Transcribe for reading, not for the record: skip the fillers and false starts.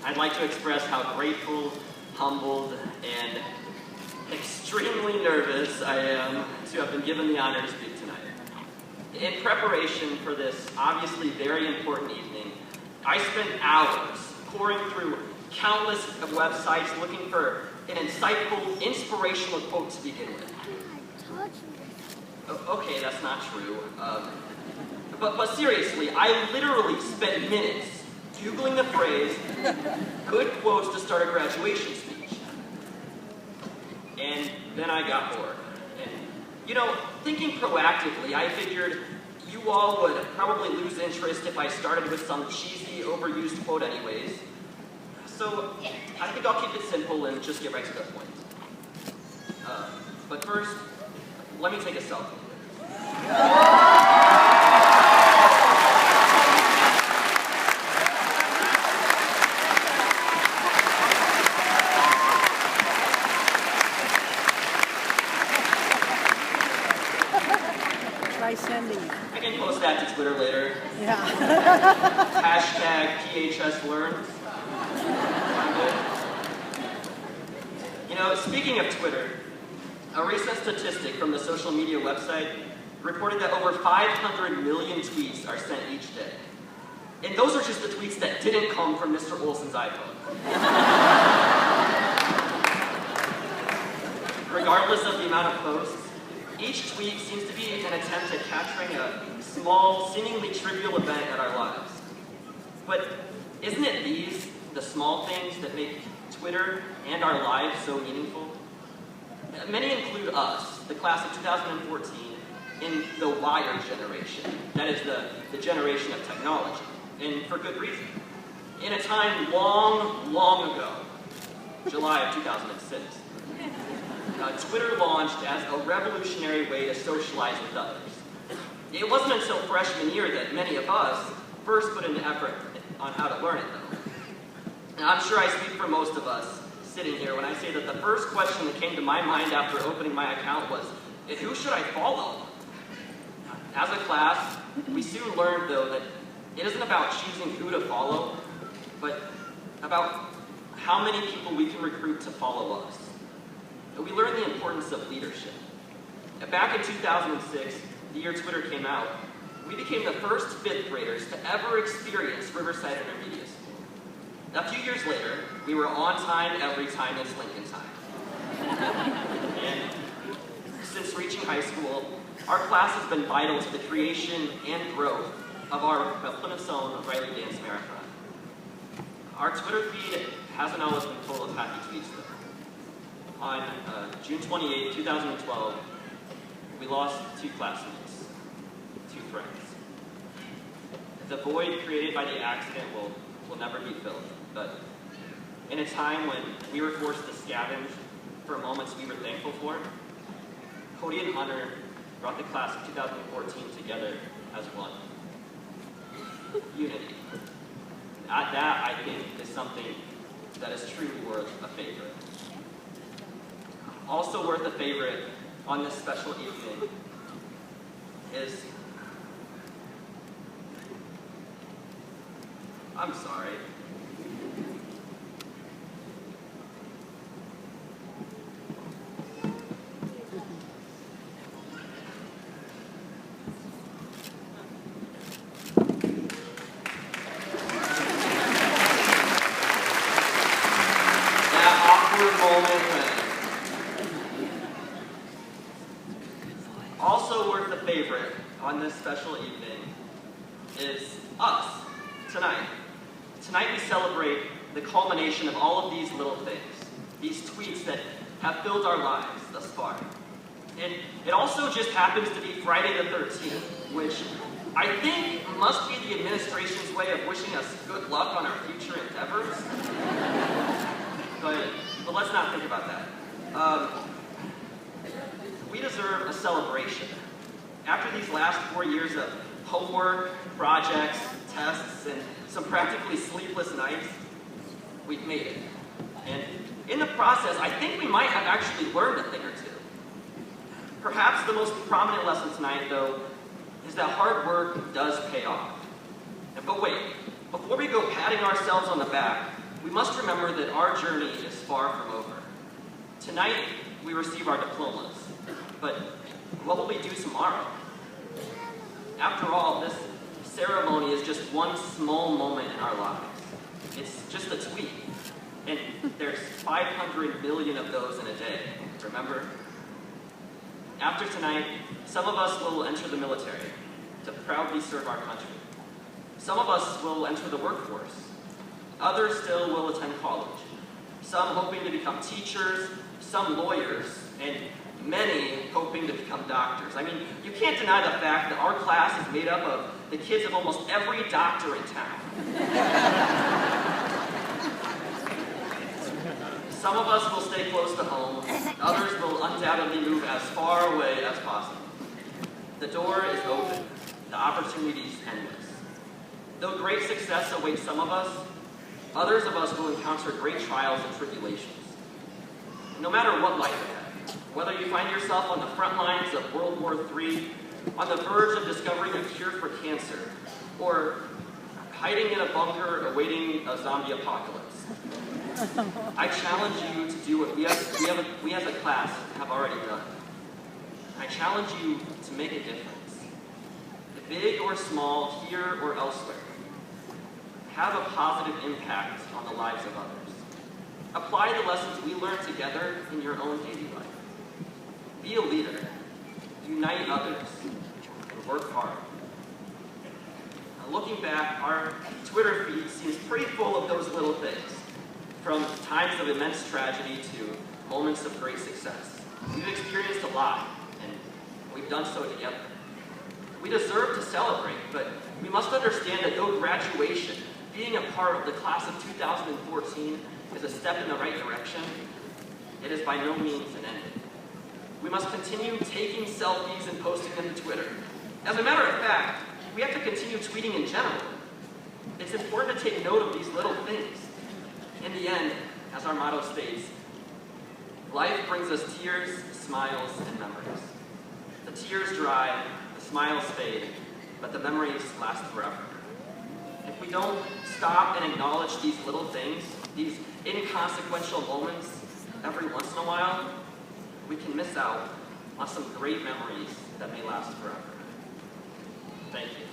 I'd like to express how grateful, humbled, and extremely nervous I am to have been given the honor to speak tonight. In preparation for this obviously very important evening, I spent hours pouring through countless websites looking for an insightful, inspirational quote to begin with. Okay, that's not true. But seriously, I literally spent minutes Googling the phrase, good quotes to start a graduation speech. And then I got bored. And, you know, thinking proactively, I figured you all would probably lose interest if I started with some cheesy, overused quote anyways. So I think I'll keep it simple and just get right to the point. But first, let me take a selfie. Try sending it. I can post that to Twitter later. Yeah. Hashtag PHS learns. You know, speaking of Twitter, a recent statistic from the social media website reported that over 500 million tweets are sent each day. And those are just the tweets that didn't come from Mr. Olson's iPhone. Regardless of the amount of posts, each tweet seems to be an attempt at capturing a small, seemingly trivial event in our lives. But isn't it these, the small things, that make Twitter and our lives so meaningful? Many include us, the class of 2014, in the wired generation. That is the generation of technology, and for good reason. In a time long, long ago, July of 2006, Twitter launched as a revolutionary way to socialize with others. It wasn't until freshman year that many of us first put in the effort on how to learn it, though. And I'm sure I speak for most of us sitting here when I say that the first question that came to my mind after opening my account was, who should I follow? As a class, we soon learned, though, that it isn't about choosing who to follow, but about how many people we can recruit to follow us. We learned the importance of leadership. Back in 2006, the year Twitter came out, we became the first fifth graders to ever experience Riverside Intermediate School. A few years later, we were on time every time it's Lincoln time. And since reaching high school, our class has been vital to the creation and growth of our Plymouth's own Riley Dance Marathon. Our Twitter feed hasn't always been full of happy tweets, though. On June 28, 2012, we lost two classmates, two friends. The void created by the accident will never be filled, but in a time when we were forced to scavenge for moments we were thankful for, Cody and Hunter brought the class of 2014 together as one. Unity. That, I think, is something that is truly worth a favorite. Also worth a favorite on this special evening is, I'm sorry. That awkward moment when also worth a favorite on this special evening is us, tonight. Tonight we celebrate the culmination of all of these little things, these tweets that have filled our lives thus far. And it also just happens to be Friday the 13th, which I think must be the administration's way of wishing us good luck on our future endeavors. But let's not think about that. We deserve a celebration. After these last 4 years of homework, projects, tests, and some practically sleepless nights, we've made it. And in the process, I think we might have actually learned a thing or two. Perhaps the most prominent lesson tonight, though, is that hard work does pay off. But wait, before we go patting ourselves on the back, we must remember that our journey is far from over. Tonight, we receive our diplomas, but what will we do tomorrow? After all, this ceremony is just one small moment in our lives. It's just a tweet, and there's 500 million of those in a day, remember? After tonight, some of us will enter the military to proudly serve our country. Some of us will enter the workforce. Others still will attend college. Some hoping to become teachers, some lawyers, and many hoping to become doctors. I mean, you can't deny the fact that our class is made up of the kids of almost every doctor in town. Some of us will stay close to home. Others will undoubtedly move as far away as possible. The door is open. The opportunities endless. Though great success awaits some of us, others of us will encounter great trials and tribulations. No matter what life ahead, whether you find yourself on the front lines of World War III, on the verge of discovering a cure for cancer, or hiding in a bunker awaiting a zombie apocalypse, I challenge you to do what we as a class have already done. I challenge you to make a difference. Big or small, here or elsewhere. Have a positive impact on the lives of others. Apply the lessons we learned together in your own daily life. Be a leader. Unite others. And work hard. Now, looking back, our Twitter feed seems pretty full of those little things. From times of immense tragedy to moments of great success. We've experienced a lot, and we've done so together. We deserve to celebrate, but we must understand that though graduation, being a part of the class of 2014, is a step in the right direction, it is by no means an end. We must continue taking selfies and posting them to Twitter. As a matter of fact, we have to continue tweeting in general. It's important to take note of these little things. In the end, as our motto states, life brings us tears, smiles, and memories. The tears dry, smiles fade, but the memories last forever. If we don't stop and acknowledge these little things, these inconsequential moments every once in a while, we can miss out on some great memories that may last forever. Thank you.